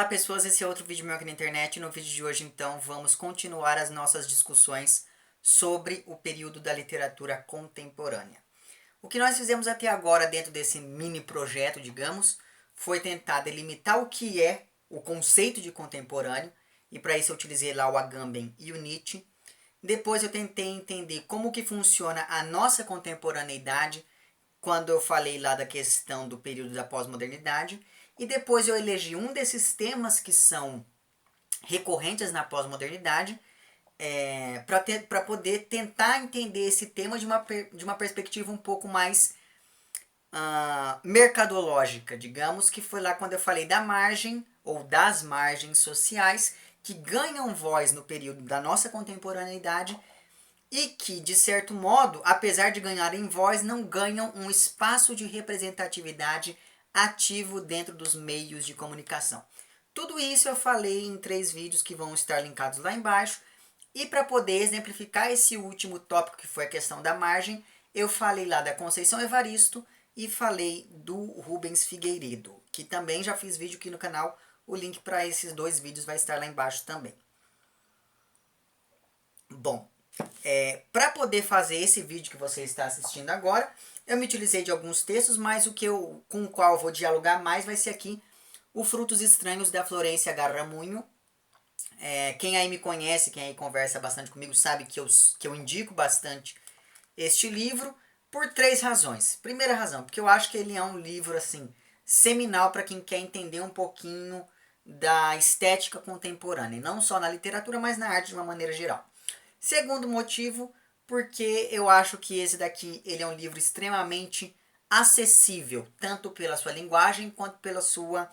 Olá pessoas, esse é outro vídeo meu aqui na internet. No vídeo de hoje então vamos continuar as nossas discussões sobre o período da literatura contemporânea. O que nós fizemos até agora dentro desse mini projeto, digamos, foi tentar delimitar o que é o conceito de contemporâneo, e para isso eu utilizei lá o Agamben e o Nietzsche. Depois eu tentei entender como que funciona a nossa contemporaneidade, quando eu falei lá da questão do período da pós-modernidade, e depois eu elegi um desses temas que são recorrentes na pós-modernidade, para poder tentar entender esse tema de uma perspectiva um pouco mais mercadológica, digamos, que foi lá quando eu falei da margem ou das margens sociais que ganham voz no período da nossa contemporaneidade e que, de certo modo, apesar de ganharem voz, não ganham um espaço de representatividade ativo dentro dos meios de comunicação. Tudo isso eu falei em 3 vídeos que vão estar linkados lá embaixo. E para poder exemplificar esse último tópico, que foi a questão da margem, eu falei lá da Conceição Evaristo e falei do Rubens Figueiredo, que também já fiz vídeo aqui no canal. O link para esses 2 vídeos vai estar lá embaixo também. Bom, para poder fazer esse vídeo que você está assistindo agora, eu me utilizei de alguns textos, mas com o qual eu vou dialogar mais vai ser aqui o Frutos Estranhos da Florência Garramunho. Quem aí me conhece, quem aí conversa bastante comigo, sabe que eu indico bastante este livro por 3 razões. Primeira razão, porque eu acho que ele é um livro assim seminal para quem quer entender um pouquinho da estética contemporânea, não só na literatura, mas na arte de uma maneira geral. Segundo motivo, porque eu acho que esse daqui ele é um livro extremamente acessível, tanto pela sua linguagem quanto pela sua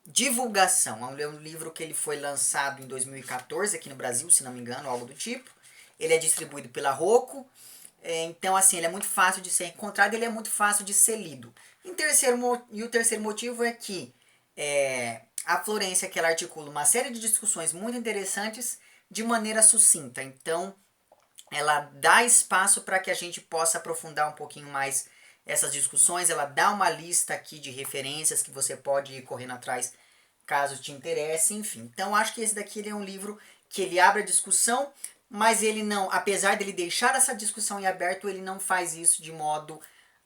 divulgação. É um livro que ele foi lançado em 2014 aqui no Brasil, se não me engano, algo do tipo. Ele é distribuído pela Rocco, então assim, ele é muito fácil de ser encontrado, ele é muito fácil de ser lido. E o terceiro motivo é que a Florência que ela articula uma série de discussões muito interessantes de maneira sucinta. Então, ela dá espaço para que a gente possa aprofundar um pouquinho mais essas discussões. Ela dá uma lista aqui de referências que você pode ir correndo atrás caso te interesse, enfim. Então, acho que esse daqui ele é um livro que ele abre a discussão, mas ele não, apesar dele deixar essa discussão em aberto, ele não faz isso de modo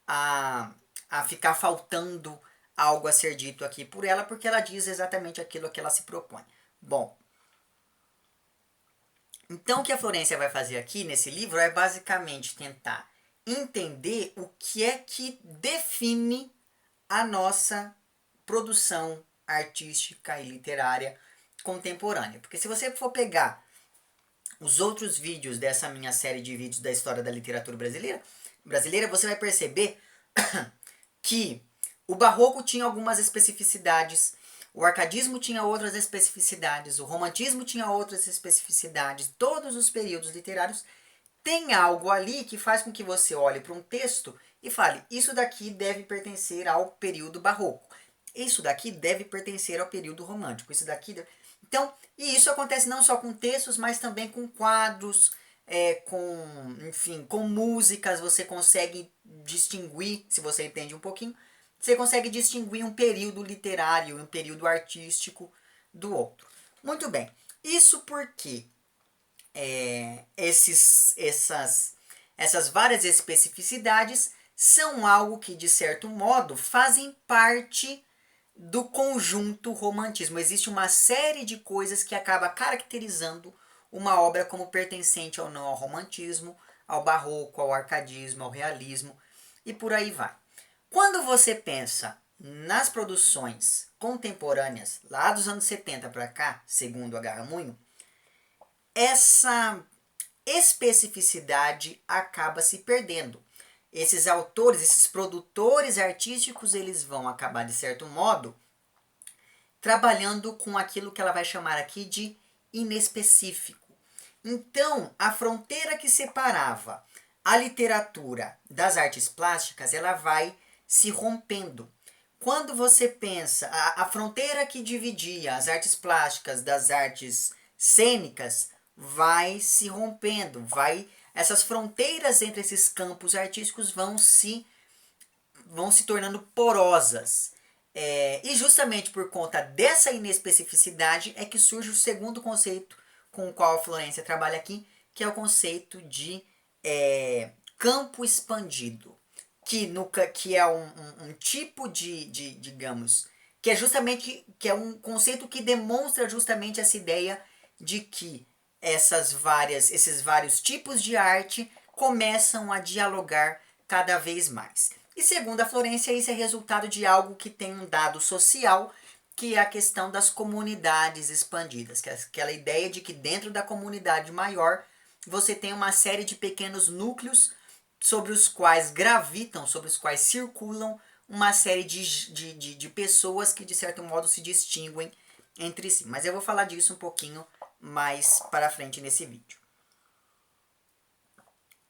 a ficar faltando algo a ser dito aqui por ela, porque ela diz exatamente aquilo que ela se propõe. Bom, então o que a Florência vai fazer aqui nesse livro é basicamente tentar entender o que é que define a nossa produção artística e literária contemporânea. Porque se você for pegar os outros vídeos dessa minha série de vídeos da história da literatura brasileira, você vai perceber que o barroco tinha algumas especificidades, o arcadismo tinha outras especificidades, o romantismo tinha outras especificidades. Todos os períodos literários tem algo ali que faz com que você olhe para um texto e fale, isso daqui deve pertencer ao período barroco, isso daqui deve pertencer ao período romântico, isso daqui deve... Então, e isso acontece não só com textos, mas também com quadros, enfim, com músicas. Você consegue distinguir, se você entende um pouquinho, você consegue distinguir um período literário, um período artístico do outro. Muito bem, isso porque essas várias especificidades são algo que, de certo modo, fazem parte do conjunto romantismo. Existe uma série de coisas que acaba caracterizando uma obra como pertencente ou não ao romantismo, ao barroco, ao arcadismo, ao realismo e por aí vai. Quando você pensa nas produções contemporâneas, lá dos anos 70 para cá, segundo a Garramunho, essa especificidade acaba se perdendo. Esses autores, esses produtores artísticos, eles vão acabar, de certo modo, trabalhando com aquilo que ela vai chamar aqui de inespecífico. Então, a fronteira que separava a literatura das artes plásticas, ela vai se rompendo. Quando você pensa, a fronteira que dividia as artes plásticas das artes cênicas vai se rompendo, essas fronteiras entre esses campos artísticos vão se tornando porosas. E justamente por conta dessa inespecificidade é que surge o segundo conceito com o qual a Florência trabalha aqui, que é o conceito de campo expandido, que é um tipo digamos, que é justamente, que é um conceito que demonstra justamente essa ideia de que esses vários tipos de arte começam a dialogar cada vez mais. E segundo a Florência, isso é resultado de algo que tem um dado social, que é a questão das comunidades expandidas, que é aquela ideia de que dentro da comunidade maior você tem uma série de pequenos núcleos sobre os quais gravitam, sobre os quais circulam uma série de pessoas que de certo modo se distinguem entre si. Mas eu vou falar disso um pouquinho mais para frente nesse vídeo.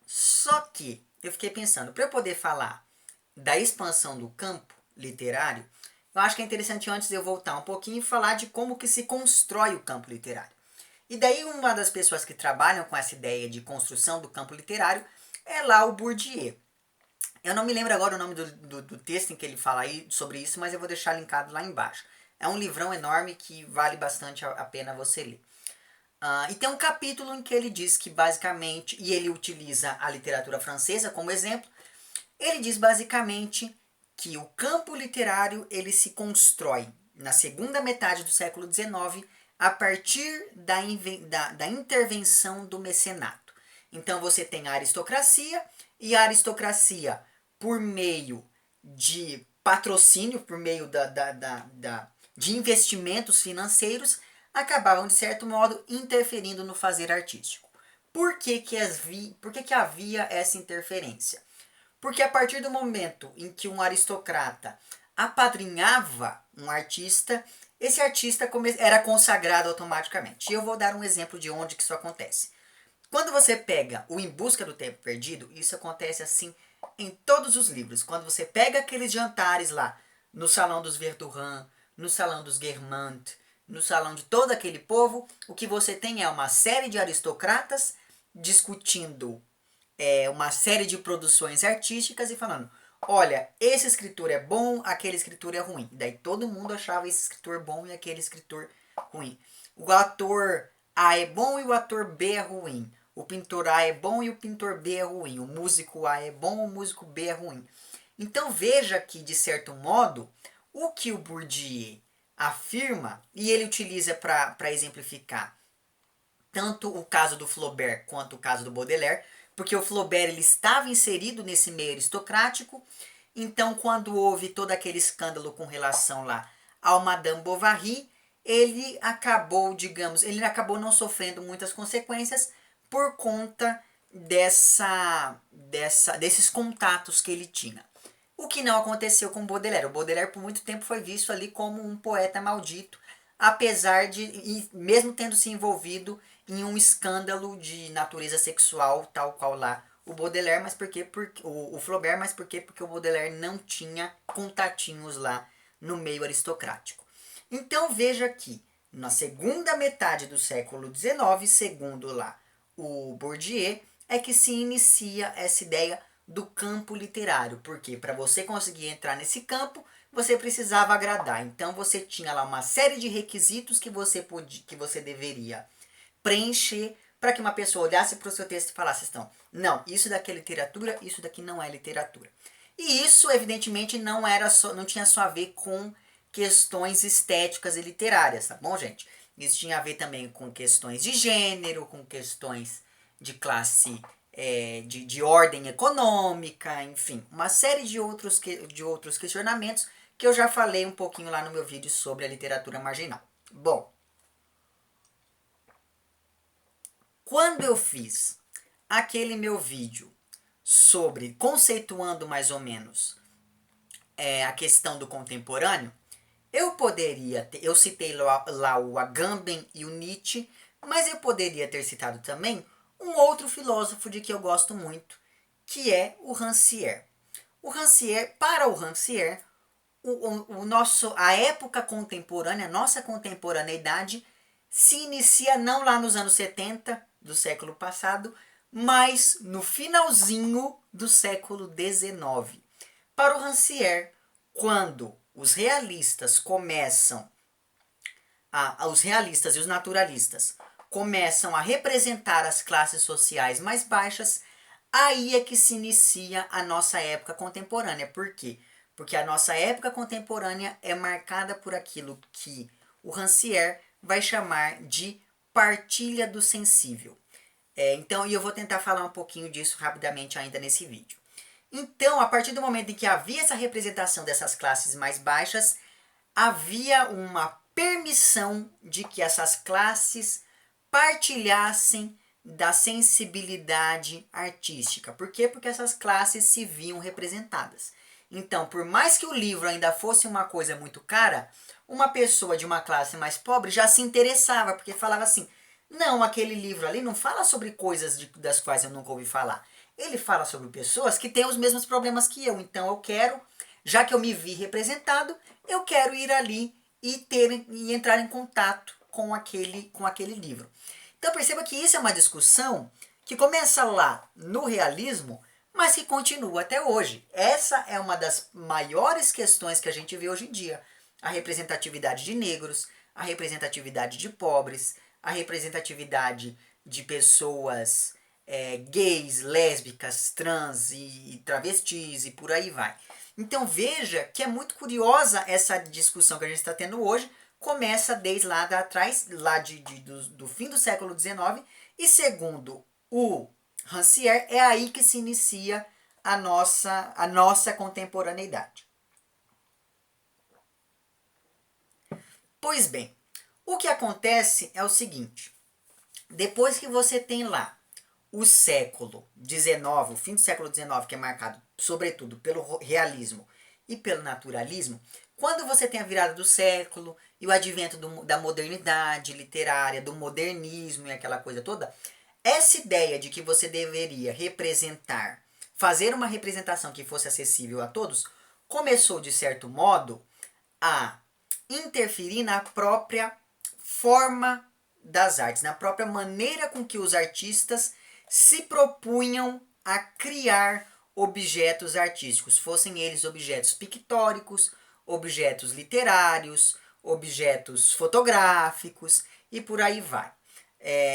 Só que eu fiquei pensando, para eu poder falar da expansão do campo literário, eu acho que é interessante antes de eu voltar um pouquinho e falar de como que se constrói o campo literário. E daí uma das pessoas que trabalham com essa ideia de construção do campo literário é lá o Bourdieu. Eu não me lembro agora o nome do texto em que ele fala aí sobre isso, mas eu vou deixar linkado lá embaixo. É um livrão enorme que vale bastante a pena você ler. E tem um capítulo em que ele diz que basicamente, e ele utiliza a literatura francesa como exemplo, ele diz basicamente que o campo literário ele se constrói na segunda metade do século XIX a partir da intervenção do mecenato. Então você tem a aristocracia, e a aristocracia, por meio de patrocínio, por meio de investimentos financeiros, acabavam, de certo modo, interferindo no fazer artístico. Por que havia essa interferência? Porque a partir do momento em que um aristocrata apadrinhava um artista, esse artista era consagrado automaticamente. E eu vou dar um exemplo de onde que isso acontece. Quando você pega o Em Busca do Tempo Perdido, isso acontece assim em todos os livros. Quando você pega aqueles jantares lá, no salão dos Verdurin, no salão dos Guermantes, no salão de todo aquele povo, o que você tem é uma série de aristocratas discutindo uma série de produções artísticas e falando, olha, esse escritor é bom, aquele escritor é ruim. Daí todo mundo achava esse escritor bom e aquele escritor ruim. O ator A é bom e o ator B é ruim. O pintor A é bom e o pintor B é ruim. O músico A é bom, o músico B é ruim. Então veja que, de certo modo, o que o Bourdieu afirma, e ele utiliza para exemplificar tanto o caso do Flaubert quanto o caso do Baudelaire, porque o Flaubert ele estava inserido nesse meio aristocrático, então quando houve todo aquele escândalo com relação lá ao Madame Bovary, ele acabou, digamos, ele acabou não sofrendo muitas consequências por conta desses contatos que ele tinha. O que não aconteceu com Baudelaire. O Baudelaire por muito tempo foi visto ali como um poeta maldito, apesar de, e mesmo tendo se envolvido em um escândalo de natureza sexual, tal qual lá o Baudelaire, mas porque o Flaubert, mas porque o Baudelaire não tinha contatinhos lá no meio aristocrático. Então veja que na segunda metade do século XIX, segundo lá o Bourdieu, é que se inicia essa ideia do campo literário, porque para você conseguir entrar nesse campo, você precisava agradar. Então você tinha lá uma série de requisitos que você deveria preencher para que uma pessoa olhasse para o seu texto e falasse então, não, isso daqui é literatura, isso daqui não é literatura. E isso evidentemente não tinha só a ver com questões estéticas e literárias, tá bom, gente? Isso tinha a ver também com questões de gênero, com questões de classe, de ordem econômica, enfim, uma série de outros questionamentos que eu já falei um pouquinho lá no meu vídeo sobre a literatura marginal. Bom, quando eu fiz aquele meu vídeo sobre conceituando mais ou menos a questão do contemporâneo, eu citei lá o Agamben e o Nietzsche, mas eu poderia ter citado também um outro filósofo de que eu gosto muito, que é o Rancière. Para o Rancière, a época contemporânea, a nossa contemporaneidade, se inicia não lá nos anos 70 do século passado, mas no finalzinho do século XIX. Para o Rancière, quando os realistas começam os realistas e os naturalistas começam a representar as classes sociais mais baixas, aí é que se inicia a nossa época contemporânea. Por quê? Porque a nossa época contemporânea é marcada por aquilo que o Rancière vai chamar de partilha do sensível. Então, eu vou tentar falar um pouquinho disso rapidamente ainda nesse vídeo. Então, a partir do momento em que havia essa representação dessas classes mais baixas, havia uma permissão de que essas classes partilhassem da sensibilidade artística. Por quê? Porque essas classes se viam representadas. Então, por mais que o livro ainda fosse uma coisa muito cara, uma pessoa de uma classe mais pobre já se interessava, porque falava assim, não, aquele livro ali não fala sobre coisas das quais eu nunca ouvi falar. Ele fala sobre pessoas que têm os mesmos problemas que eu. Então eu quero, já que eu me vi representado, eu quero ir ali e entrar em contato com aquele livro. Então perceba que isso é uma discussão que começa lá no realismo, mas que continua até hoje. Essa é uma das maiores questões que a gente vê hoje em dia. A representatividade de negros, a representatividade de pobres, a representatividade de pessoas gays, lésbicas, trans e travestis e por aí vai. Então veja que é muito curiosa essa discussão que a gente está tendo hoje, começa desde lá atrás, do fim do século XIX, e segundo o Rancière, é aí que se inicia a nossa contemporaneidade. Pois bem, o que acontece é o seguinte, depois que você tem lá o século XIX, o fim do século XIX, que é marcado sobretudo pelo realismo e pelo naturalismo, quando você tem a virada do século e o advento da modernidade literária, do modernismo e aquela coisa toda, essa ideia de que você deveria representar, fazer uma representação que fosse acessível a todos, começou de certo modo a interferir na própria forma das artes, na própria maneira com que os artistas se propunham a criar objetos artísticos, fossem eles objetos pictóricos, objetos literários, objetos fotográficos e por aí vai.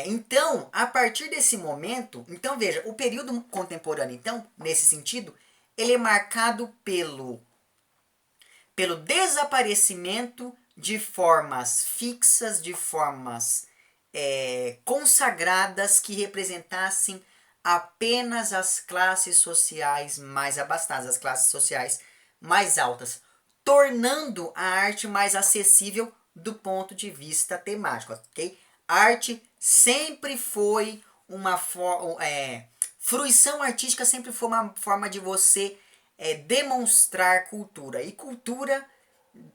Então, a partir desse momento, então veja, o período contemporâneo, então, nesse sentido, ele é marcado pelo desaparecimento de formas fixas, de formas consagradas que representassem apenas as classes sociais mais abastadas, as classes sociais mais altas, tornando a arte mais acessível do ponto de vista temático, ok? A arte sempre foi uma fruição artística sempre foi uma forma de você demonstrar cultura. E cultura,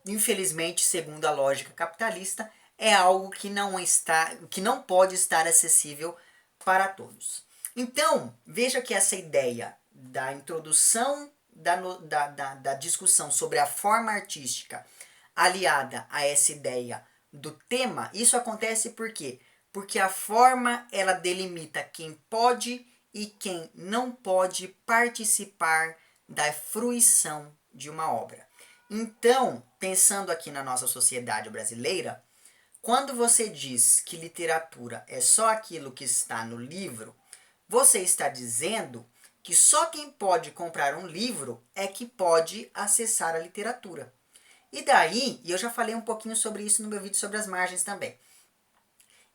infelizmente, segundo a lógica capitalista, é algo que não pode estar acessível para todos. Então, veja que essa ideia da introdução da discussão sobre a forma artística aliada a essa ideia do tema, isso acontece por quê? Porque a forma ela delimita quem pode e quem não pode participar da fruição de uma obra. Então, pensando aqui na nossa sociedade brasileira, quando você diz que literatura é só aquilo que está no livro, você está dizendo que só quem pode comprar um livro é que pode acessar a literatura. E daí, e eu já falei um pouquinho sobre isso no meu vídeo sobre as margens também.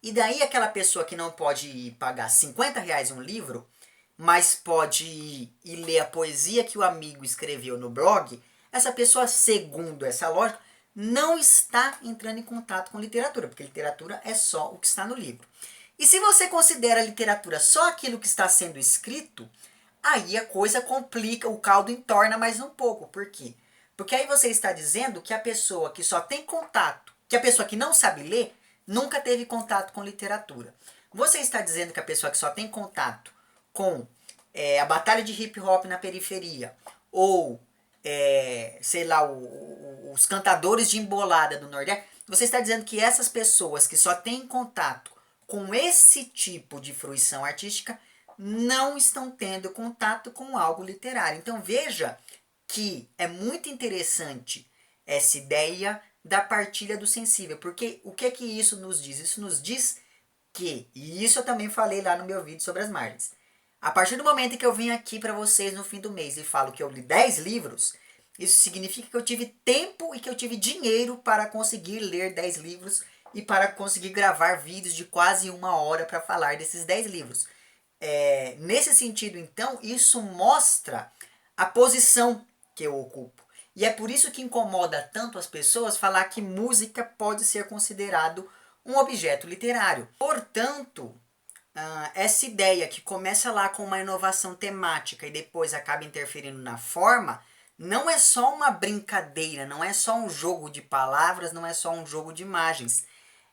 E daí aquela pessoa que não pode pagar R$ 50 um livro, mas pode ir ler a poesia que o amigo escreveu no blog, essa pessoa, segundo essa lógica, não está entrando em contato com literatura, porque literatura é só o que está no livro. E se você considera a literatura só aquilo que está sendo escrito, aí a coisa complica, o caldo entorna mais um pouco. Por quê? Porque aí você está dizendo que a pessoa que só tem contato, que a pessoa que não sabe ler, nunca teve contato com literatura. Você está dizendo que a pessoa que só tem contato com a batalha de hip hop na periferia, ou, sei lá, os cantadores de embolada do Nordeste, você está dizendo que essas pessoas que só têm contato com esse tipo de fruição artística não estão tendo contato com algo literário. Então veja que é muito interessante essa ideia da partilha do sensível. Porque o que que isso nos diz? Isso nos diz que, e isso eu também falei lá no meu vídeo sobre as margens, a partir do momento que eu vim aqui para vocês no fim do mês e falo que eu li 10 livros, isso significa que eu tive tempo e que eu tive dinheiro para conseguir ler 10 livros e para conseguir gravar vídeos de quase 1 hora para falar desses 10 livros. Nesse sentido, então, isso mostra a posição que eu ocupo. E é por isso que incomoda tanto as pessoas falar que música pode ser considerado um objeto literário. Portanto, essa ideia que começa lá com uma inovação temática e depois acaba interferindo na forma, não é só uma brincadeira, não é só um jogo de palavras, não é só um jogo de imagens,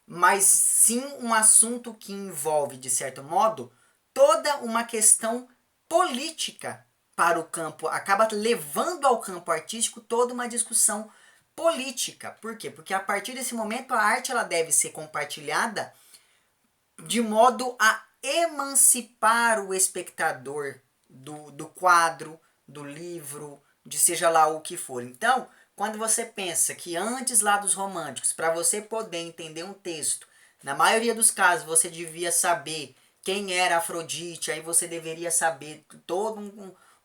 mas sim um assunto que envolve, de certo modo, toda uma questão política para o campo, acaba levando ao campo artístico toda uma discussão política. Por quê? Porque a partir desse momento a arte ela deve ser compartilhada de modo a emancipar o espectador do quadro, do livro, de seja lá o que for. Então, quando você pensa que antes lá dos românticos, para você poder entender um texto, na maioria dos casos você devia saber quem era Afrodite, aí você deveria saber toda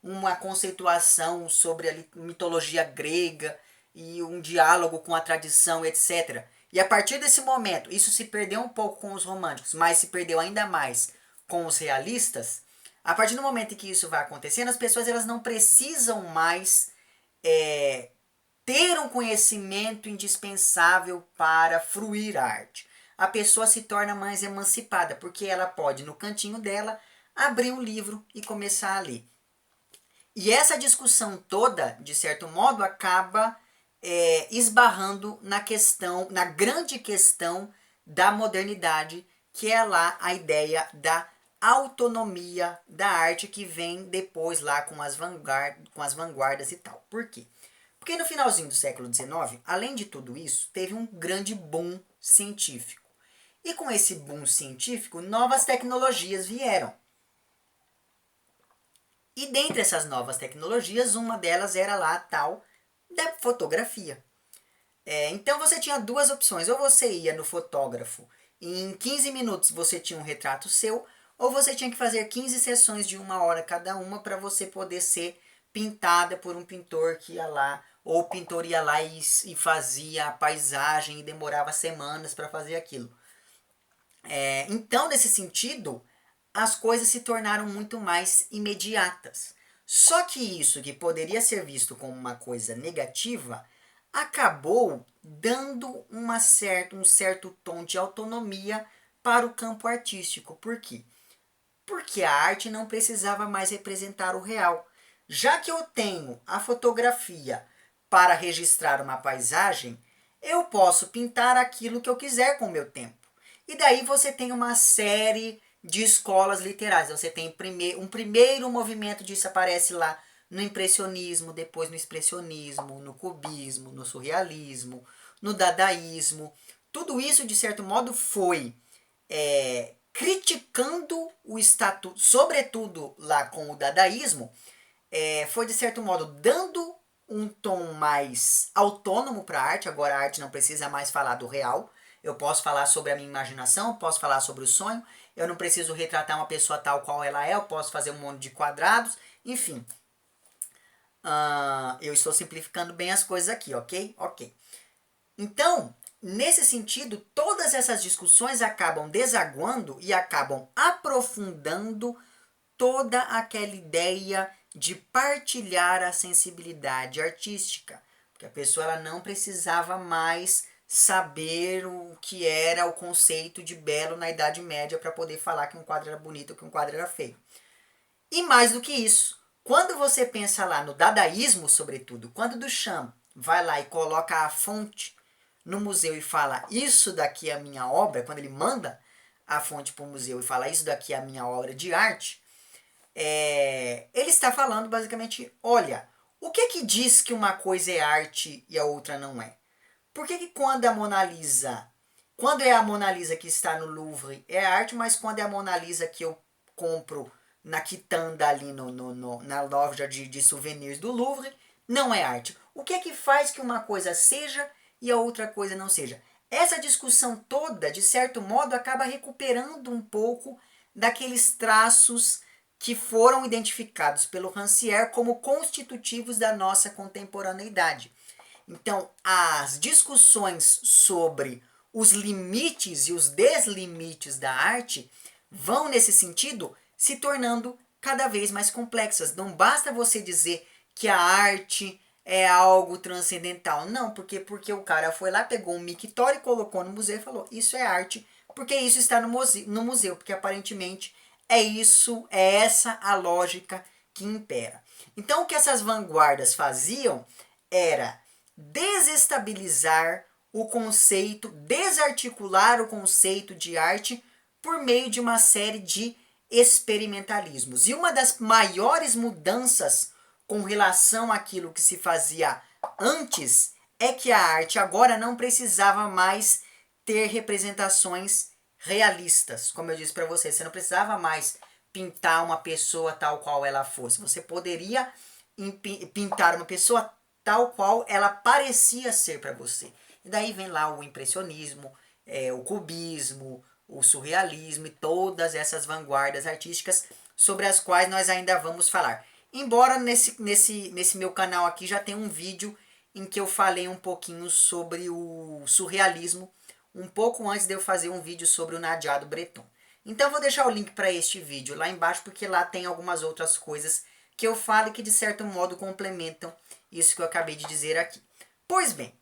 uma conceituação sobre a mitologia grega e um diálogo com a tradição, etc. E a partir desse momento, isso se perdeu um pouco com os românticos, mas se perdeu ainda mais com os realistas. A partir do momento em que isso vai acontecendo, as pessoas elas não precisam mais ter um conhecimento indispensável para fruir a arte. A pessoa se torna mais emancipada, porque ela pode, no cantinho dela, abrir um livro e começar a ler. E essa discussão toda, de certo modo, acaba esbarrando na questão, na grande questão da modernidade, que é lá a ideia da autonomia da arte que vem depois lá com as vanguardas e tal. Por quê? Porque no finalzinho do século XIX, além de tudo isso, teve um grande boom científico. E com esse boom científico, novas tecnologias vieram. E dentre essas novas tecnologias, uma delas era lá a tal da fotografia. Então você tinha duas opções. Ou você ia no fotógrafo e em 15 minutos você tinha um retrato seu, ou você tinha que fazer 15 sessões de 1 hora cada uma para você poder ser pintada por um pintor que ia lá, ou o pintor ia lá e fazia a paisagem e demorava semanas para fazer aquilo. Então, nesse sentido, as coisas se tornaram muito mais imediatas. Só que isso, que poderia ser visto como uma coisa negativa, acabou dando um certo tom de autonomia para o campo artístico. Por quê? Porque a arte não precisava mais representar o real. Já que eu tenho a fotografia para registrar uma paisagem, eu posso pintar aquilo que eu quiser com o meu tempo. E daí você tem uma série de escolas literárias. Você tem um primeiro movimento disso aparece lá no impressionismo, depois no expressionismo, no cubismo, no surrealismo, no dadaísmo. Tudo isso, de certo modo, foi criticando o estatuto, sobretudo lá com o dadaísmo, foi de certo modo dando um tom mais autônomo para a arte. Agora a arte não precisa mais falar do real. Eu posso falar sobre a minha imaginação, posso falar sobre o sonho. Eu não preciso retratar uma pessoa tal qual ela é. Eu posso fazer um monte de quadrados. Enfim. Eu estou simplificando bem as coisas aqui, ok? Ok. Então, nesse sentido, todas essas discussões acabam desaguando e acabam aprofundando toda aquela ideia de partilhar a sensibilidade artística. Porque a pessoa ela não precisava mais saber o que era o conceito de belo na Idade Média para poder falar que um quadro era bonito ou que um quadro era feio. E mais do que isso, quando você pensa lá no dadaísmo, sobretudo, quando Duchamp vai lá e coloca a fonte no museu e fala isso daqui é a minha obra, quando ele manda a fonte para o museu e fala isso daqui é a minha obra de arte, ele está falando basicamente, olha, o que diz que uma coisa é arte e a outra não é? Por que quando quando é a Mona Lisa que está no Louvre é arte, mas quando é a Mona Lisa que eu compro na quitanda ali na loja de souvenirs do Louvre, não é arte? O que é que faz que uma coisa seja e a outra coisa não seja? Essa discussão toda, de certo modo, acaba recuperando um pouco daqueles traços que foram identificados pelo Rancière como constitutivos da nossa contemporaneidade. Então, as discussões sobre os limites e os deslimites da arte vão, nesse sentido, se tornando cada vez mais complexas. Não basta você dizer que a arte é algo transcendental. Não, porque o cara foi lá, pegou um mictório e colocou no museu e falou, isso é arte, porque isso está no museu, porque aparentemente é isso, é essa a lógica que impera. Então o que essas vanguardas faziam era desestabilizar o conceito, desarticular o conceito de arte por meio de uma série de experimentalismos. E uma das maiores mudanças com relação àquilo que se fazia antes é que a arte agora não precisava mais ter representações realistas. Como eu disse para você não precisava mais pintar uma pessoa tal qual ela fosse. Você poderia pintar uma pessoa tal qual ela parecia ser para você. E daí vem lá o impressionismo, o cubismo, o surrealismo e todas essas vanguardas artísticas sobre as quais nós ainda vamos falar. Embora nesse meu canal aqui já tenha um vídeo em que eu falei um pouquinho sobre o surrealismo, um pouco antes de eu fazer um vídeo sobre o Nadia Breton. Então vou deixar o link para este vídeo lá embaixo, porque lá tem algumas outras coisas que eu falo e que de certo modo complementam isso que eu acabei de dizer aqui. Pois bem,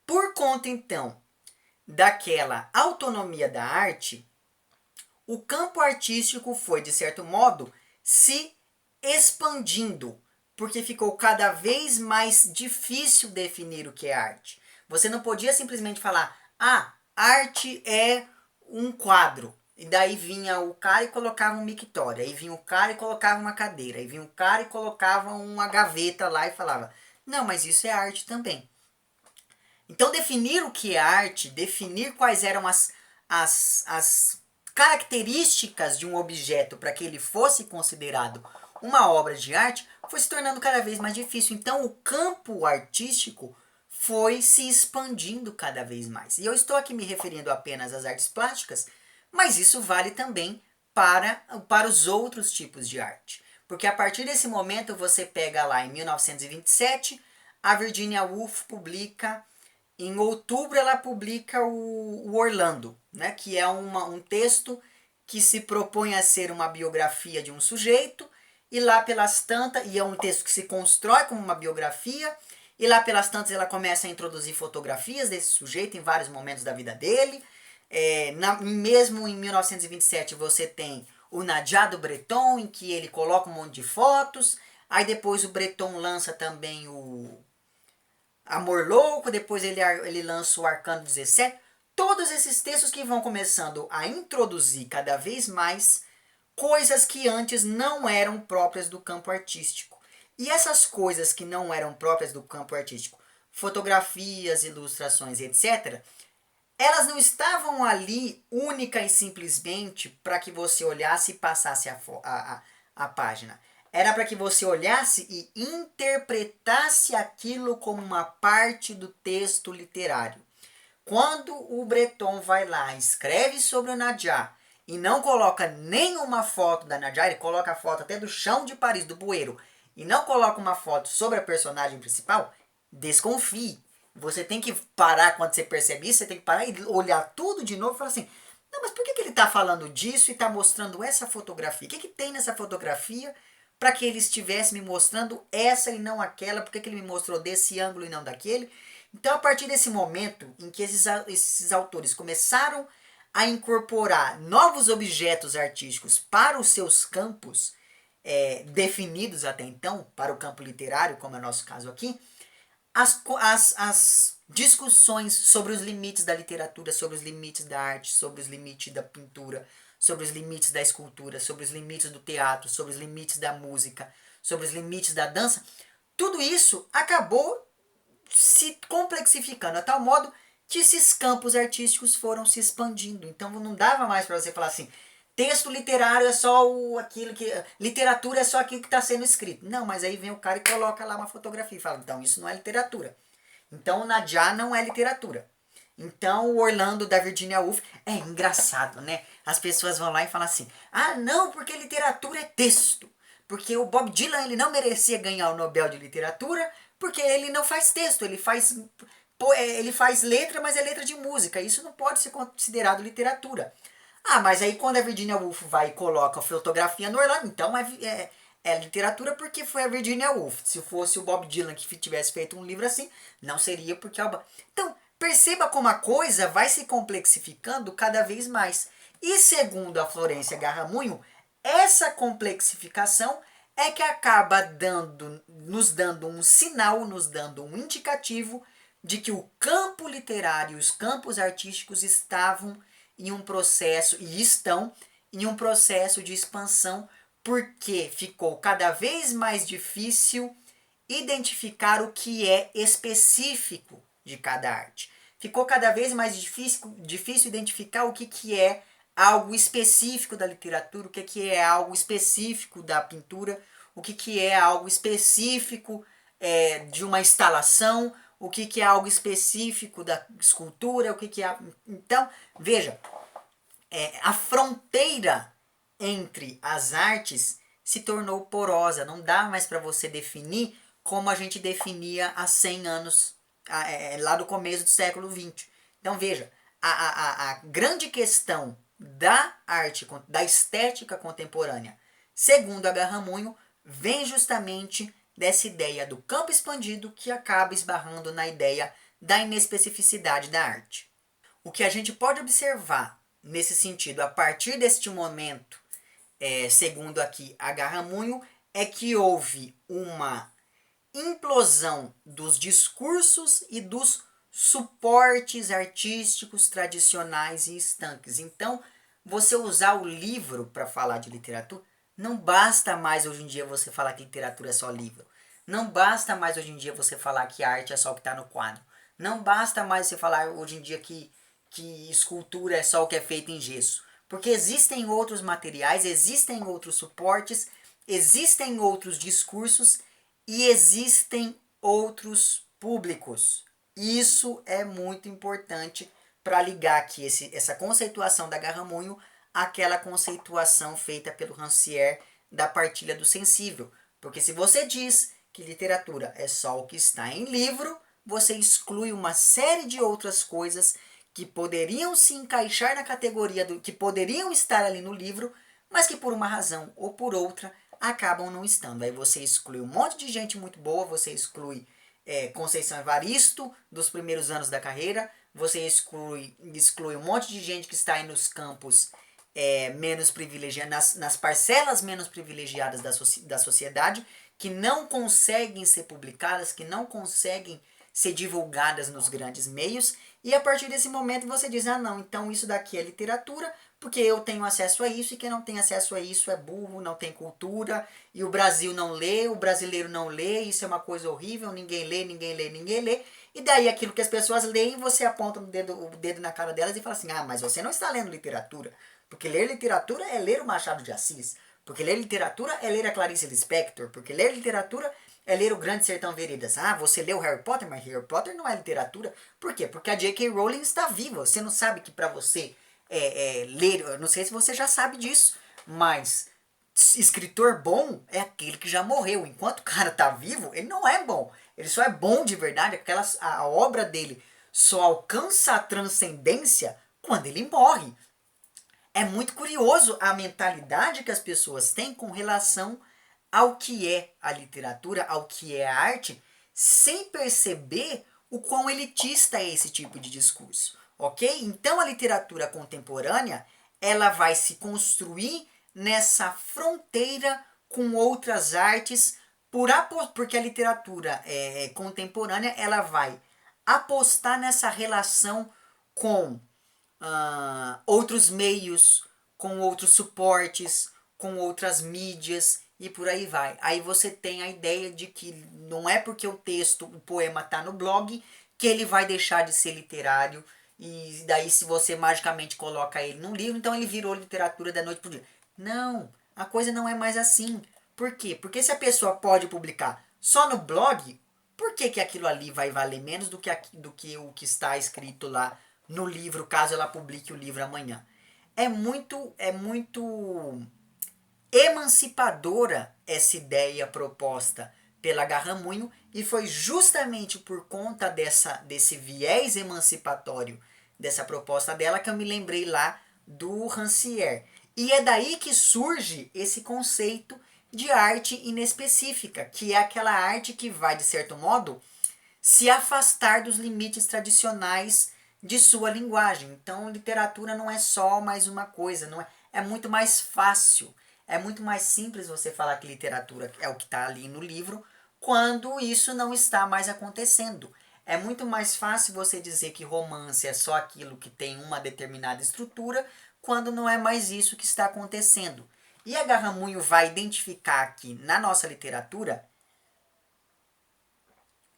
por conta então daquela autonomia da arte, o campo artístico foi, de certo modo, se expandindo, porque ficou cada vez mais difícil definir o que é arte. Você não podia simplesmente falar, arte é um quadro. E daí vinha o cara e colocava um mictório, aí vinha o cara e colocava uma cadeira, aí vinha o cara e colocava uma gaveta lá e falava, não, mas isso é arte também. Então definir o que é arte, definir quais eram as características de um objeto para que ele fosse considerado uma obra de arte, foi se tornando cada vez mais difícil. Então o campo artístico foi se expandindo cada vez mais. E eu estou aqui me referindo apenas às artes plásticas, mas isso vale também para os outros tipos de arte. Porque a partir desse momento você pega lá em 1927, a Virginia Woolf publica, em outubro ela publica o Orlando, né, que é um texto que se propõe a ser uma biografia de um sujeito, e lá pelas tantas, e é um texto que se constrói como uma biografia, e lá pelas tantas ela começa a introduzir fotografias desse sujeito em vários momentos da vida dele. Mesmo em 1927 você tem o Nadia Breton, em que ele coloca um monte de fotos. Aí depois o Breton lança também o Amor Louco, depois ele lança o Arcano 17. Todos esses textos que vão começando a introduzir cada vez mais coisas que antes não eram próprias do campo artístico. E essas coisas que não eram próprias do campo artístico, fotografias, ilustrações, etc., elas não estavam ali única e simplesmente para que você olhasse e passasse a página. Era para que você olhasse e interpretasse aquilo como uma parte do texto literário. Quando o Breton vai lá, escreve sobre o Nadia e não coloca nenhuma foto da Nadia, ele coloca a foto até do chão de Paris, do bueiro, e não coloca uma foto sobre a personagem principal, desconfie. Você tem que parar quando você percebe isso, você tem que parar e olhar tudo de novo e falar assim, não, mas por que ele está falando disso e está mostrando essa fotografia? O que tem nessa fotografia para que ele estivesse me mostrando essa e não aquela? Por que ele me mostrou desse ângulo e não daquele? Então, a partir desse momento em que esses autores começaram a incorporar novos objetos artísticos para os seus campos, definidos até então, para o campo literário, como é o nosso caso aqui, as discussões sobre os limites da literatura, sobre os limites da arte, sobre os limites da pintura, sobre os limites da escultura, sobre os limites do teatro, sobre os limites da música, sobre os limites da dança, tudo isso acabou se complexificando a tal modo que esses campos artísticos foram se expandindo. Então não dava mais para você falar assim, texto literário é só aquilo que... literatura é só aquilo que está sendo escrito. Não, mas aí vem o cara e coloca lá uma fotografia e fala, então isso não é literatura. Então o Nadiá não é literatura. Então o Orlando da Virginia Woolf é engraçado, né? As pessoas vão lá e falam assim, ah não, porque literatura é texto. Porque o Bob Dylan ele não merecia ganhar o Nobel de Literatura porque ele não faz texto, ele faz letra, mas é letra de música. Isso não pode ser considerado literatura. Ah, mas aí quando a Virginia Woolf vai e coloca a fotografia no Orlando, então é literatura porque foi a Virginia Woolf. Se fosse o Bob Dylan que tivesse feito um livro assim, não seria porque é o... Então, perceba como a coisa vai se complexificando cada vez mais. E segundo a Florência Garramunho, essa complexificação é que acaba nos dando um sinal, nos dando um indicativo de que o campo literário e os campos artísticos estavam em um processo, e estão em um processo de expansão, porque ficou cada vez mais difícil identificar o que é específico de cada arte. Ficou cada vez mais difícil identificar o que é algo específico da literatura, o que é algo específico da pintura, o que é algo específico de uma instalação, o que é algo específico da escultura, o que é... Então, veja, a fronteira entre as artes se tornou porosa. Não dá mais para você definir como a gente definia há 100 anos, lá do começo do século XX. Então veja, a grande questão da arte, da estética contemporânea, segundo a Garramunho, vem justamente dessa ideia do campo expandido que acaba esbarrando na ideia da inespecificidade da arte. O que a gente pode observar nesse sentido, a partir deste momento, segundo aqui a Garramunho, é que houve uma implosão dos discursos e dos suportes artísticos tradicionais e estanques. Então, você usar o livro para falar de literatura, não basta mais hoje em dia você falar que literatura é só livro. Não basta mais hoje em dia você falar que arte é só o que está no quadro. Não basta mais você falar hoje em dia que escultura é só o que é feito em gesso. Porque existem outros materiais, existem outros suportes, existem outros discursos e existem outros públicos. Isso é muito importante para ligar aqui essa conceituação da Garramunho àquela conceituação feita pelo Rancière da partilha do sensível. Porque se você diz que literatura é só o que está em livro, você exclui uma série de outras coisas que poderiam se encaixar na categoria que poderiam estar ali no livro, mas que por uma razão ou por outra acabam não estando. Aí você exclui um monte de gente muito boa, você exclui Conceição Evaristo dos primeiros anos da carreira, você exclui um monte de gente que está aí nos campos menos privilegiados, nas parcelas menos privilegiadas da sociedade, que não conseguem ser publicadas, que não conseguem ser divulgadas nos grandes meios, e a partir desse momento você diz, ah não, então isso daqui é literatura, porque eu tenho acesso a isso, e quem não tem acesso a isso é burro, não tem cultura, e o Brasil não lê, o brasileiro não lê, isso é uma coisa horrível, ninguém lê, ninguém lê, ninguém lê, e daí aquilo que as pessoas leem, você aponta o dedo na cara delas e fala assim, ah, mas você não está lendo literatura, porque ler literatura é ler o Machado de Assis, porque ler literatura é ler a Clarice Lispector, porque ler literatura é ler o Grande Sertão Veredas. Ah, você leu Harry Potter, mas Harry Potter não é literatura. Por quê? Porque a J.K. Rowling está viva. Você não sabe que para você ler... Eu não sei se você já sabe disso, mas escritor bom é aquele que já morreu. Enquanto o cara tá vivo, ele não é bom. Ele só é bom de verdade. A obra dele só alcança a transcendência quando ele morre. É muito curioso a mentalidade que as pessoas têm com relação ao que é a literatura, ao que é a arte, sem perceber o quão elitista é esse tipo de discurso, ok? Então a literatura contemporânea, ela vai se construir nessa fronteira com outras artes, porque a literatura contemporânea, ela vai apostar nessa relação com outros meios, com outros suportes, com outras mídias e por aí vai. Aí você tem a ideia de que não é porque o poema está no blog, que ele vai deixar de ser literário e daí se você magicamente coloca ele num livro, então ele virou literatura da noite pro dia. Não, a coisa não é mais assim. Por quê? Porque se a pessoa pode publicar só no blog, por que, que aquilo ali vai valer menos do que o que está escrito lá no livro, caso ela publique o livro amanhã? É muito emancipadora essa ideia proposta pela Garramunho, e foi justamente por conta desse viés emancipatório dessa proposta dela que eu me lembrei lá do Rancière. E é daí que surge esse conceito de arte inespecífica, que é aquela arte que vai, de certo modo, se afastar dos limites tradicionais de sua linguagem. Então, literatura não é só mais uma coisa, não é, é muito mais fácil, é muito mais simples você falar que literatura é o que está ali no livro, quando isso não está mais acontecendo. É muito mais fácil você dizer que romance é só aquilo que tem uma determinada estrutura, quando não é mais isso que está acontecendo. E a Garramunho vai identificar aqui na nossa literatura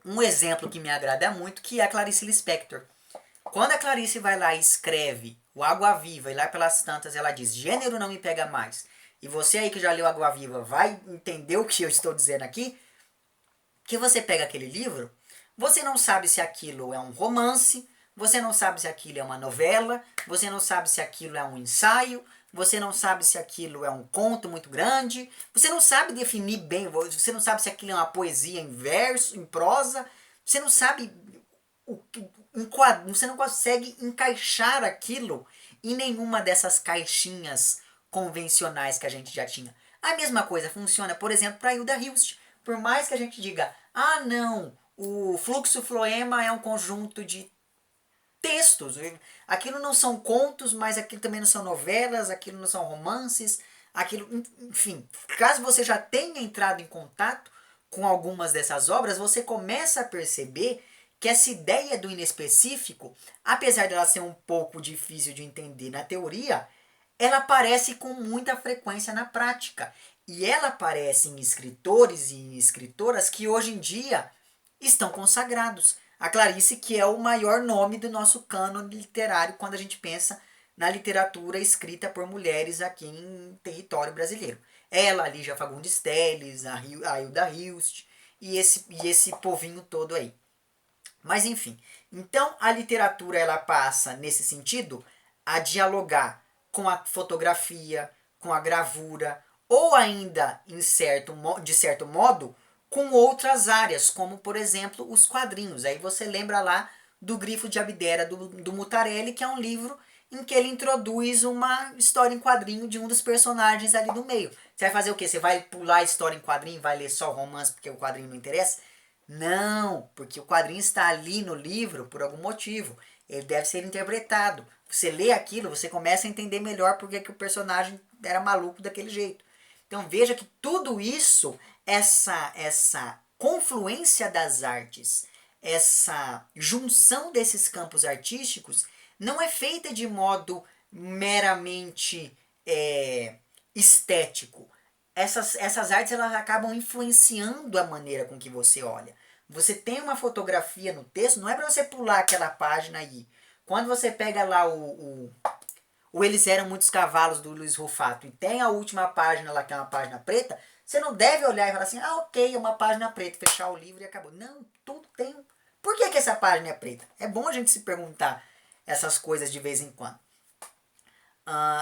um exemplo que me agrada muito, que é a Clarice Lispector. Quando a Clarice vai lá e escreve o Água Viva, e lá pelas tantas ela diz, gênero não me pega mais, e você aí que já leu Água Viva vai entender o que eu estou dizendo aqui, que você pega aquele livro, você não sabe se aquilo é um romance, você não sabe se aquilo é uma novela, você não sabe se aquilo é um ensaio, você não sabe se aquilo é um conto muito grande, você não sabe definir bem, você não sabe se aquilo é uma poesia em verso, em prosa, você não sabe você não consegue encaixar aquilo em nenhuma dessas caixinhas convencionais que a gente já tinha. A mesma coisa funciona, por exemplo, para Hilda Hilst. Por mais que a gente diga, ah não, o fluxo floema é um conjunto de textos. Aquilo não são contos, mas aquilo também não são novelas, aquilo não são romances, aquilo, enfim. Caso você já tenha entrado em contato com algumas dessas obras, você começa a perceber que essa ideia do inespecífico, apesar dela ser um pouco difícil de entender na teoria, ela aparece com muita frequência na prática. E ela aparece em escritores e em escritoras que hoje em dia estão consagrados. A Clarice, que é o maior nome do nosso cânone literário quando a gente pensa na literatura escrita por mulheres aqui em território brasileiro. Ela, a Lígia Fagundes Telles, a Hilda Hilst e esse povinho todo aí. Mas enfim, então a literatura ela passa, nesse sentido, a dialogar com a fotografia, com a gravura, ou ainda, de certo modo, com outras áreas, como por exemplo os quadrinhos. Aí você lembra lá do Grifo de Abdera do Mutarelli, que é um livro em que ele introduz uma história em quadrinho de um dos personagens ali do meio. Você vai fazer o quê? Você vai pular a história em quadrinho e vai ler só o romance porque o quadrinho não interessa? Não, porque o quadrinho está ali no livro por algum motivo. Ele deve ser interpretado. Você lê aquilo, você começa a entender melhor porque que o personagem era maluco daquele jeito. Então veja que tudo isso, essa confluência das artes, essa junção desses campos artísticos, não é feita de modo meramente estético. Essas artes elas acabam influenciando a maneira com que você olha. Você tem uma fotografia no texto, não é para você pular aquela página aí. Quando você pega lá o Eles Eram Muitos Cavalos, do Luiz Rufato, e tem a última página lá, que é uma página preta, você não deve olhar e falar assim, ah, ok, é uma página preta, fechar o livro e acabou. Não, tudo tem. Por que essa página é preta? É bom a gente se perguntar essas coisas de vez em quando.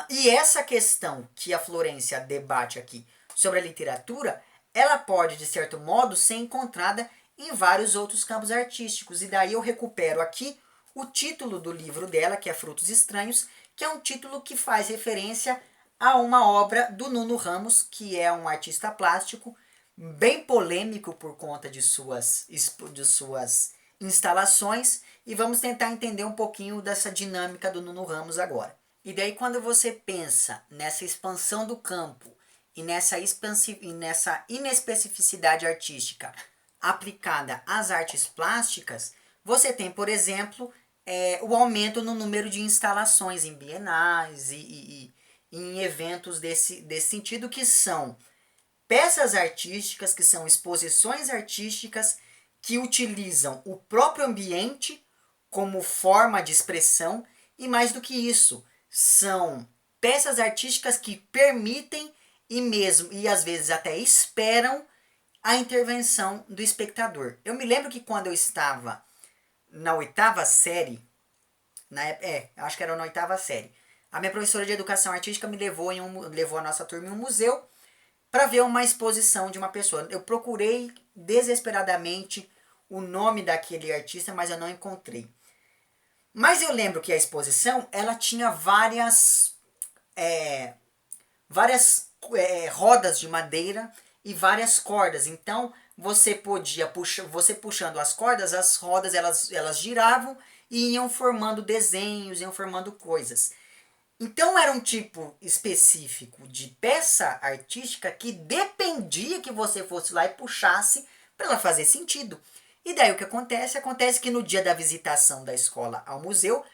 E essa questão que a Florência debate aqui sobre a literatura, ela pode, de certo modo, ser encontrada em vários outros campos artísticos. E daí eu recupero aqui o título do livro dela, que é Frutos Estranhos, que é um título que faz referência a uma obra do Nuno Ramos, que é um artista plástico, bem polêmico por conta de suas instalações. E vamos tentar entender um pouquinho dessa dinâmica do Nuno Ramos agora. E daí quando você pensa nessa expansão do campo e nessa inespecificidade artística aplicada às artes plásticas, você tem, por exemplo, o aumento no número de instalações em bienais e em eventos desse sentido, que são peças artísticas, que são exposições artísticas que utilizam o próprio ambiente como forma de expressão e mais do que isso, são peças artísticas que permitem e às vezes até esperam a intervenção do espectador. Eu me lembro que quando eu estava na oitava série, acho que era na oitava série, a minha professora de educação artística me levou a nossa turma em um museu para ver uma exposição de uma pessoa. Eu procurei desesperadamente o nome daquele artista, mas eu não encontrei. Mas eu lembro que a exposição ela tinha várias rodas de madeira e várias cordas. Então você podia você puxando as rodas elas giravam e iam formando desenhos, iam formando coisas. Então era um tipo específico de peça artística que dependia que você fosse lá e puxasse para ela fazer sentido. E daí o que acontece? Acontece que no dia da visitação da escola ao museu,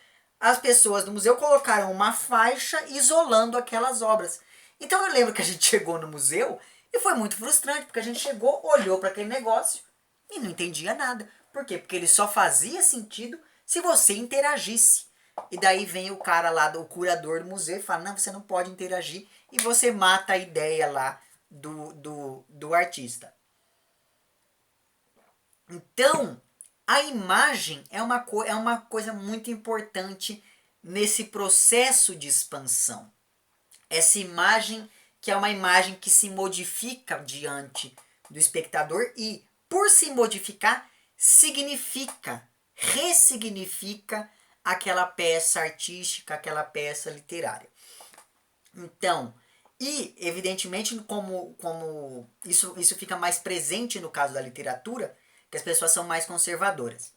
as pessoas do museu colocaram uma faixa isolando aquelas obras. Então eu lembro que a gente chegou no museu e foi muito frustrante, porque a gente chegou, olhou para aquele negócio e não entendia nada. Por quê? Porque ele só fazia sentido se você interagisse. E daí vem o cara lá, o curador do museu, e fala, não, você não pode interagir, e você mata a ideia lá do artista. Então, a imagem é uma coisa muito importante nesse processo de expansão. Essa imagem que é uma imagem que se modifica diante do espectador e, por se modificar, significa, ressignifica aquela peça artística, aquela peça literária. Então, e evidentemente como isso fica mais presente no caso da literatura, que as pessoas são mais conservadoras.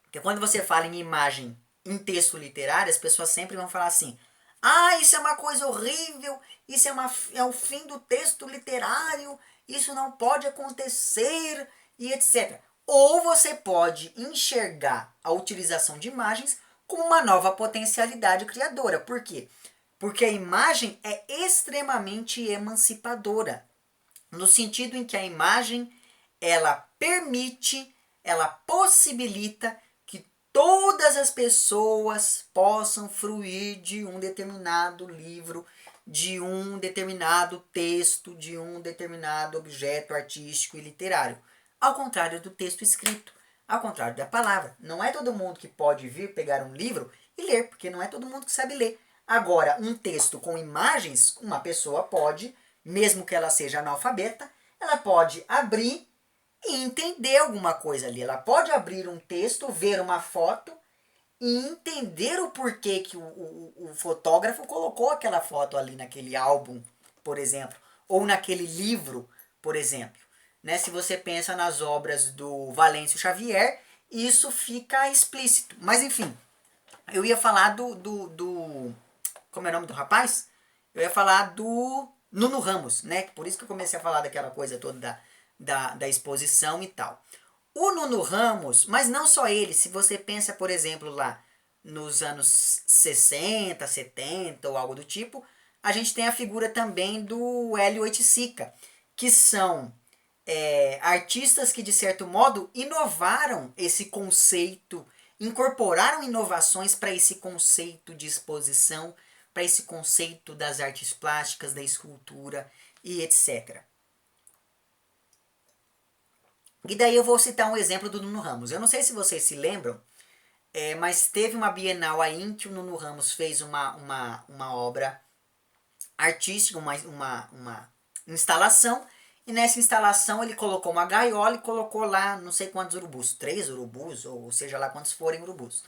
Porque quando você fala em imagem em texto literário, as pessoas sempre vão falar assim: ah, isso é uma coisa horrível, isso é o fim do texto literário, isso não pode acontecer, e etc. Ou você pode enxergar a utilização de imagens como uma nova potencialidade criadora. Por quê? Porque a imagem é extremamente emancipadora, no sentido em que a imagem ela permite, ela possibilita que todas as pessoas possam fruir de um determinado livro, de um determinado texto, de um determinado objeto artístico e literário. Ao contrário do texto escrito, ao contrário da palavra. Não é todo mundo que pode vir pegar um livro e ler, porque não é todo mundo que sabe ler. Agora, um texto com imagens, uma pessoa pode, mesmo que ela seja analfabeta, ela pode abrir e entender alguma coisa ali. Ela pode abrir um texto, ver uma foto e entender o porquê que o fotógrafo colocou aquela foto ali naquele álbum, por exemplo, ou naquele livro, por exemplo. Né? Se você pensa nas obras do Valêncio Xavier, isso fica explícito. Mas enfim, eu ia falar do como é o nome do rapaz? Eu ia falar do Nuno Ramos, né? Por isso que eu comecei a falar daquela coisa toda da exposição e tal. O Nuno Ramos, mas não só ele, se você pensa, por exemplo, lá nos anos 60, 70 ou algo do tipo, a gente tem a figura também do Hélio Oiticica, que são artistas que, de certo modo, inovaram esse conceito, incorporaram inovações para esse conceito de exposição, para esse conceito das artes plásticas, da escultura e etc. E daí eu vou citar um exemplo do Nuno Ramos. Eu não sei se vocês se lembram, mas teve uma Bienal aí em que o Nuno Ramos fez uma obra artística, uma instalação, e nessa instalação ele colocou uma gaiola e colocou lá não sei quantos urubus, 3 urubus, ou seja lá quantos forem urubus.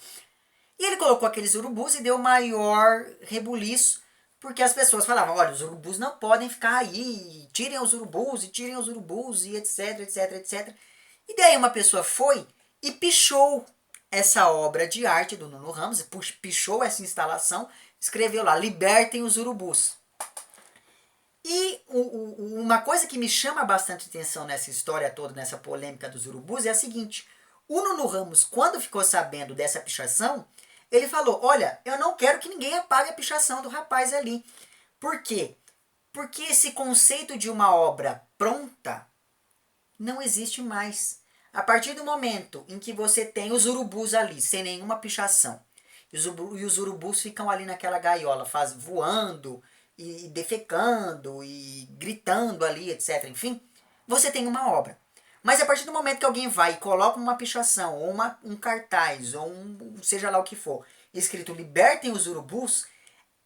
E ele colocou aqueles urubus e deu maior rebuliço, porque as pessoas falavam, olha, os urubus não podem ficar aí, tirem os urubus, e etc, etc, etc. E daí uma pessoa foi e pichou essa obra de arte do Nuno Ramos, pichou essa instalação, escreveu lá, libertem os urubus. E uma coisa que me chama bastante atenção nessa história toda, nessa polêmica dos urubus, é a seguinte: o Nuno Ramos, quando ficou sabendo dessa pichação, ele falou, olha, eu não quero que ninguém apague a pichação do rapaz ali. Por quê? Porque esse conceito de uma obra pronta não existe mais. A partir do momento em que você tem os urubus ali, sem nenhuma pichação, e os urubus ficam ali naquela gaiola, voando, e defecando, e gritando ali, etc. Enfim, você tem uma obra. Mas a partir do momento que alguém vai e coloca uma pichação, ou um cartaz, ou seja lá o que for, escrito libertem os urubus,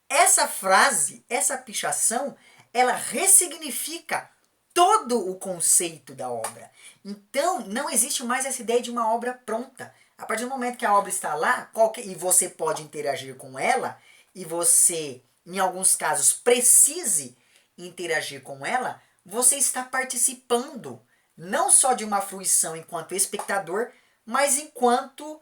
essa frase, essa pichação, ela ressignifica todo o conceito da obra. Então, não existe mais essa ideia de uma obra pronta. A partir do momento que a obra está lá, e você pode interagir com ela, e você, em alguns casos, precise interagir com ela, você está participando não só de uma fruição enquanto espectador, mas enquanto,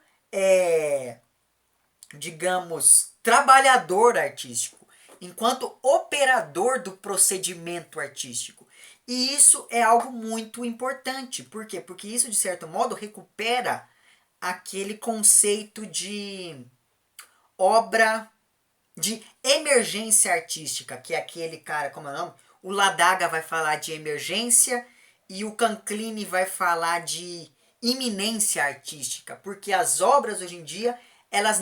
digamos, trabalhador artístico, enquanto operador do procedimento artístico. E isso é algo muito importante. Por quê? Porque isso, de certo modo, recupera aquele conceito de obra de emergência artística, que é aquele cara, como é o nome? O Ladaga vai falar de emergência e o Canclini vai falar de iminência artística, porque as obras hoje em dia, elas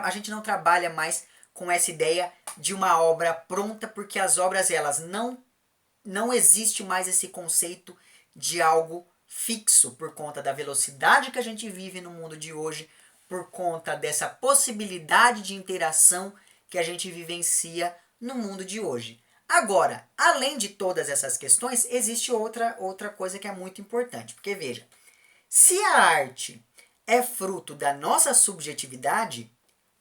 a gente não trabalha mais com essa ideia de uma obra pronta, porque as obras, elas não existe mais esse conceito de algo fixo por conta da velocidade que a gente vive no mundo de hoje, por conta dessa possibilidade de interação que a gente vivencia no mundo de hoje. Agora, além de todas essas questões, existe outra coisa que é muito importante, porque veja, se a arte é fruto da nossa subjetividade,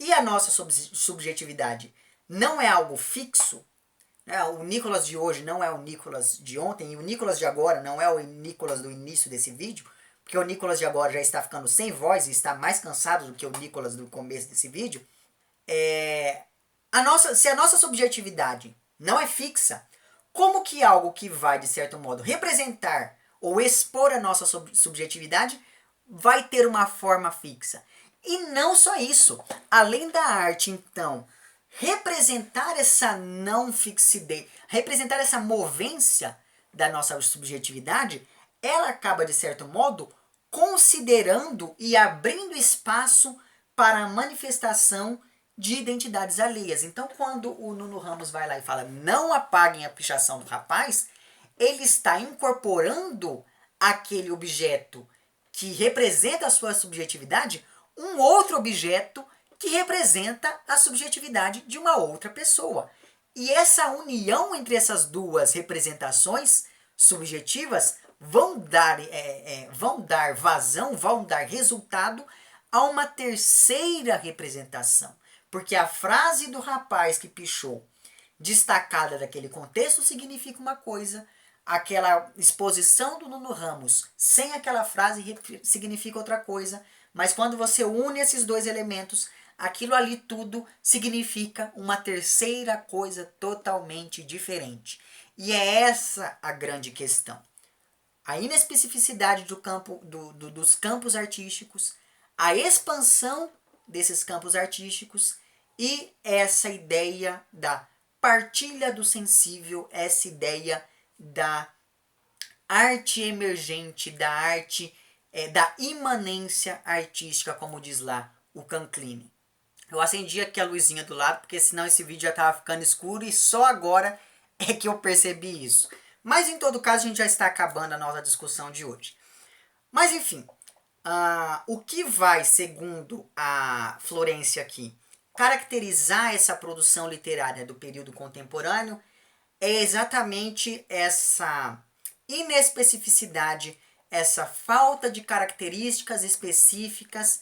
e a nossa subjetividade não é algo fixo, o Nicolas de hoje não é o Nicolas de ontem, e o Nicolas de agora não é o Nicolas do início desse vídeo, porque o Nicolas de agora já está ficando sem voz e está mais cansado do que o Nicolas do começo desse vídeo. Se a nossa subjetividade não é fixa, como que algo que vai, de certo modo, representar ou expor a nossa subjetividade vai ter uma forma fixa? E não só isso. Além da arte, então, representar essa não fixidez, representar essa movência da nossa subjetividade, ela acaba, de certo modo, considerando e abrindo espaço para a manifestação de identidades alheias. Então, quando o Nuno Ramos vai lá e fala não apaguem a pichação do rapaz, ele está incorporando aquele objeto que representa a sua subjetividade, um outro objeto que representa a subjetividade de uma outra pessoa. E essa união entre essas duas representações subjetivas vão dar vazão, vão dar resultado a uma terceira representação. Porque a frase do rapaz que pichou, destacada daquele contexto, significa uma coisa. Aquela exposição do Nuno Ramos, sem aquela frase, significa outra coisa. Mas quando você une esses dois elementos, aquilo ali tudo significa uma terceira coisa totalmente diferente. E é essa a grande questão. A inespecificidade dos campos artísticos, a expansão desses campos artísticos e essa ideia da partilha do sensível, essa ideia da arte emergente, da arte, da imanência artística, como diz lá o Canclini. Eu acendi aqui a luzinha do lado, porque senão esse vídeo já estava ficando escuro e só agora é que eu percebi isso. Mas em todo caso a gente já está acabando a nossa discussão de hoje. Mas enfim, o que vai, segundo a Florência aqui, caracterizar essa produção literária do período contemporâneo é exatamente essa inespecificidade, essa falta de características específicas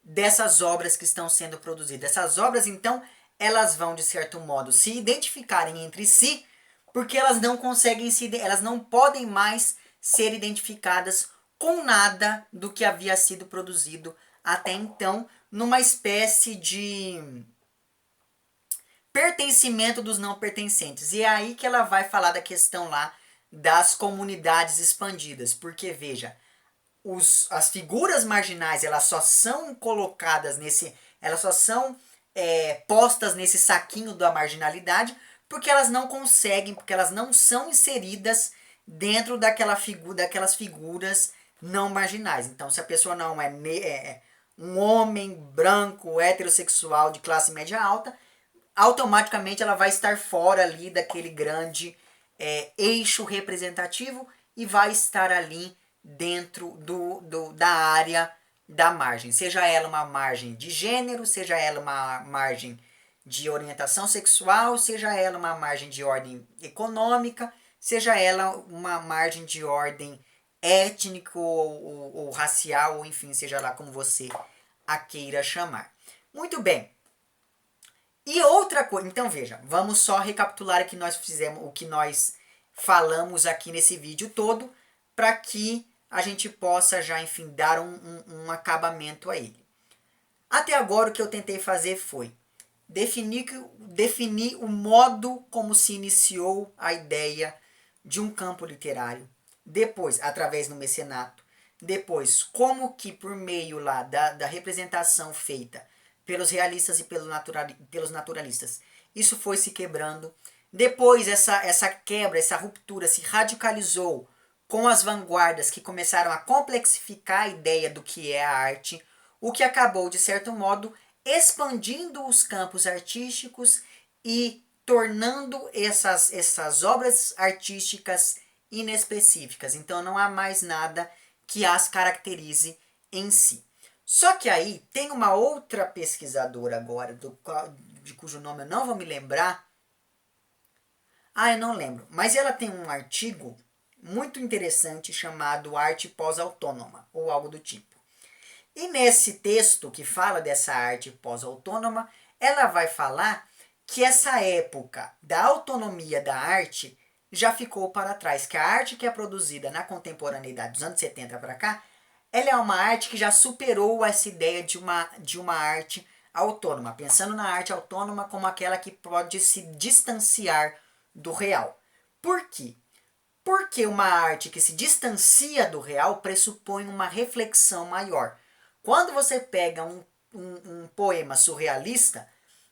dessas obras que estão sendo produzidas. Essas obras, então, elas vão, de certo modo, se identificarem entre si, porque elas não conseguem elas não podem mais ser identificadas com nada do que havia sido produzido até então, numa espécie de pertencimento dos não pertencentes. E é aí que ela vai falar da questão lá das comunidades expandidas, porque veja, as figuras marginais, elas só são colocadas elas só são postas nesse saquinho da marginalidade porque elas não conseguem, porque elas não são inseridas dentro daquelas figuras não marginais. Então, se a pessoa não é um homem branco, heterossexual de classe média alta, automaticamente ela vai estar fora ali daquele grande eixo representativo e vai estar ali dentro da área da margem. Seja ela uma margem de gênero, seja ela uma margem de orientação sexual, seja ela uma margem de ordem econômica, seja ela uma margem de ordem étnico ou racial, ou enfim, seja lá como você a queira chamar. Muito bem. E outra coisa, então veja, vamos só recapitular o que nós fizemos, o que nós falamos aqui nesse vídeo todo, para que a gente possa já, enfim, dar um acabamento a ele. Até agora o que eu tentei fazer foi definir o modo como se iniciou a ideia de um campo literário, depois, através do mecenato, depois, como que por meio lá da representação feita pelos realistas e pelos naturalistas, isso foi se quebrando. Depois essa quebra, essa ruptura se radicalizou com as vanguardas que começaram a complexificar a ideia do que é a arte, o que acabou, de certo modo, expandindo os campos artísticos e tornando essas obras artísticas inespecíficas. Então não há mais nada que as caracterize em si. Só que aí tem uma outra pesquisadora agora, de cujo nome eu não vou me lembrar. Eu não lembro. Mas ela tem um artigo muito interessante chamado Arte Pós-Autônoma, ou algo do tipo. E nesse texto que fala dessa arte pós-autônoma, ela vai falar que essa época da autonomia da arte já ficou para trás, que a arte que é produzida na contemporaneidade dos anos 70 para cá, ela é uma arte que já superou essa ideia de uma arte autônoma, pensando na arte autônoma como aquela que pode se distanciar do real. Por quê? Porque uma arte que se distancia do real pressupõe uma reflexão maior. Quando você pega um poema surrealista,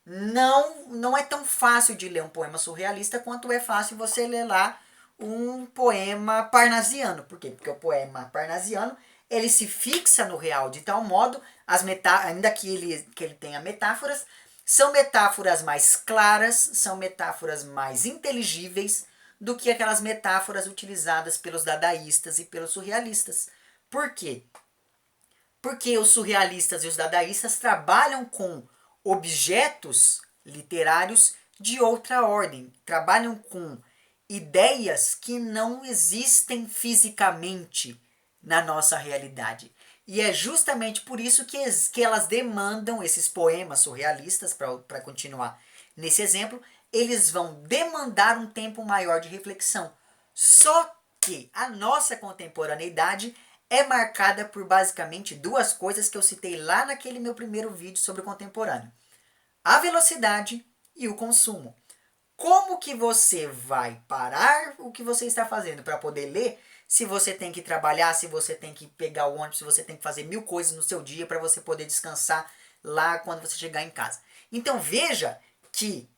não é tão fácil de ler um poema surrealista quanto é fácil você ler lá um poema parnasiano. Por quê? Porque o poema parnasiano ele se fixa no real de tal modo, ainda que ele tenha metáforas, são metáforas mais claras, são metáforas mais inteligíveis do que aquelas metáforas utilizadas pelos dadaístas e pelos surrealistas. Por quê? Porque os surrealistas e os dadaístas trabalham com objetos literários de outra ordem, trabalham com ideias que não existem fisicamente na nossa realidade. E é justamente por isso que elas demandam, esses poemas surrealistas, para continuar nesse exemplo, eles vão demandar um tempo maior de reflexão. Só que a nossa contemporaneidade é marcada por basicamente duas coisas que eu citei lá naquele meu primeiro vídeo sobre o contemporâneo. A velocidade e o consumo. Como que você vai parar o que você está fazendo para poder ler se você tem que trabalhar, se você tem que pegar o ônibus, se você tem que fazer 1000 coisas no seu dia para você poder descansar lá quando você chegar em casa. Então veja que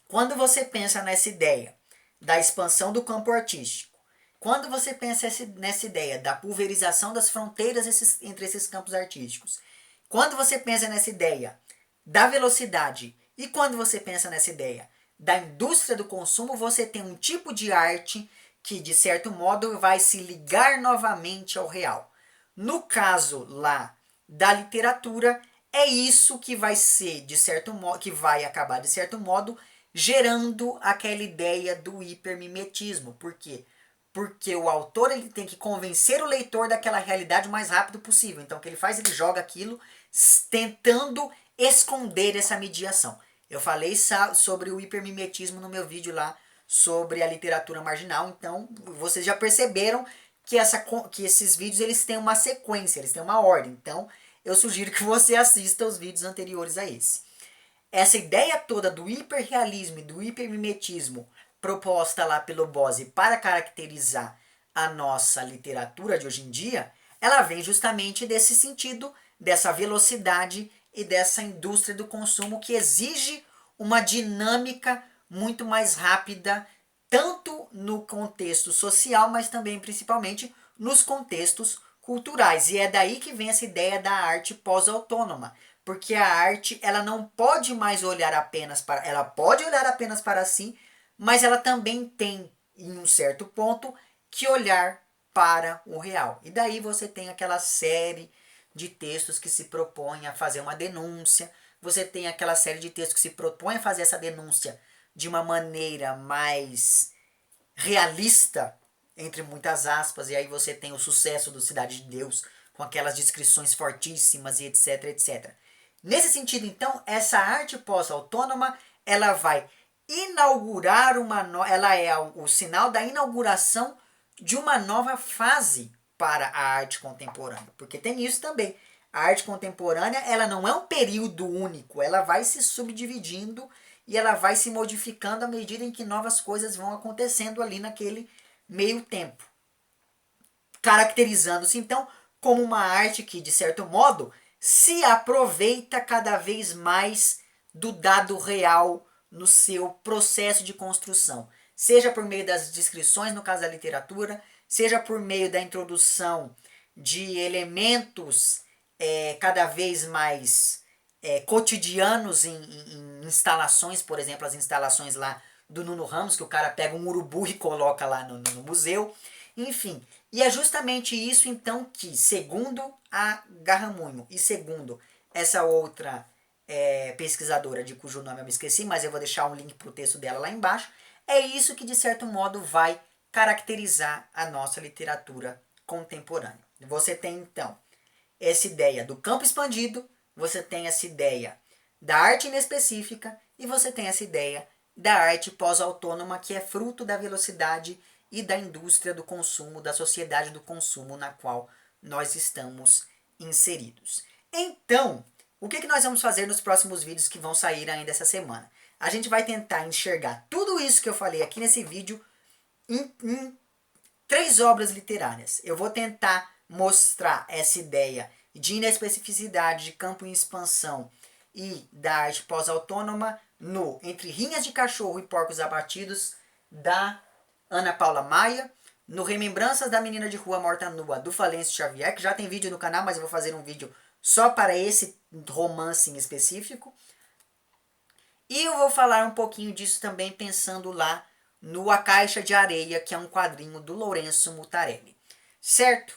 quando você pensa nessa ideia da expansão do campo artístico, quando você pensa nessa ideia da pulverização das fronteiras entre esses campos artísticos, quando você pensa nessa ideia da velocidade e quando você pensa nessa ideia da indústria do consumo, você tem um tipo de arte que, de certo modo, vai se ligar novamente ao real. No caso lá da literatura, é isso que vai ser, de certo modo, que vai acabar, de certo modo, gerando aquela ideia do hipermimetismo. Por quê? Porque o autor ele tem que convencer o leitor daquela realidade o mais rápido possível. Então o que ele faz? Ele joga aquilo tentando esconder essa mediação. Eu falei sobre o hipermimetismo no meu vídeo lá sobre a literatura marginal. Então vocês já perceberam que esses vídeos eles têm uma sequência, eles têm uma ordem. Então eu sugiro que você assista os vídeos anteriores a esse. Essa ideia toda do hiperrealismo e do hipermimetismo proposta lá pelo Bose para caracterizar a nossa literatura de hoje em dia, ela vem justamente desse sentido, dessa velocidade e dessa indústria do consumo que exige uma dinâmica muito mais rápida, tanto no contexto social, mas também principalmente nos contextos culturais. E é daí que vem essa ideia da arte pós-autônoma, porque a arte ela não pode mais olhar apenas para, ela pode olhar apenas para si, mas ela também tem, em um certo ponto, que olhar para o real. E daí você tem aquela série de textos que se propõem a fazer uma denúncia, você tem aquela série de textos que se propõem a fazer essa denúncia de uma maneira mais realista, entre muitas aspas, e aí você tem o sucesso do Cidade de Deus, com aquelas descrições fortíssimas e etc, etc. Nesse sentido, então, essa arte pós-autônoma, ela vai inaugurar ela é o sinal da inauguração de uma nova fase para a arte contemporânea, porque tem isso também. A arte contemporânea, ela não é um período único, ela vai se subdividindo e ela vai se modificando à medida em que novas coisas vão acontecendo ali naquele meio tempo. Caracterizando-se então como uma arte que, de certo modo, se aproveita cada vez mais do dado real no seu processo de construção. Seja por meio das descrições, no caso da literatura, seja por meio da introdução de elementos cada vez mais cotidianos em instalações, por exemplo, as instalações lá do Nuno Ramos, que o cara pega um urubu e coloca lá no museu. Enfim, e é justamente isso então que, segundo a Garramunho e segundo essa outra pesquisadora, de cujo nome eu me esqueci, mas eu vou deixar um link para o texto dela lá embaixo, é isso que de certo modo vai caracterizar a nossa literatura contemporânea. Você tem então essa ideia do campo expandido, você tem essa ideia da arte inespecífica e você tem essa ideia da arte pós-autônoma, que é fruto da velocidade e da indústria do consumo, da sociedade do consumo na qual nós estamos inseridos. Então, o que nós vamos fazer nos próximos vídeos que vão sair ainda essa semana? A gente vai tentar enxergar tudo isso que eu falei aqui nesse vídeo em 3 obras literárias. Eu vou tentar mostrar essa ideia de inespecificidade, de campo em expansão e da arte pós-autônoma no Entre Rinhas de Cachorro e Porcos Abatidos, da Ana Paula Maia, no Remembranças da Menina de Rua Morta Nua, do Falêncio Xavier, que já tem vídeo no canal, mas eu vou fazer um vídeo só para esse romance em específico. E eu vou falar um pouquinho disso também pensando lá no A Caixa de Areia, que é um quadrinho do Lourenço Mutarelli. Certo?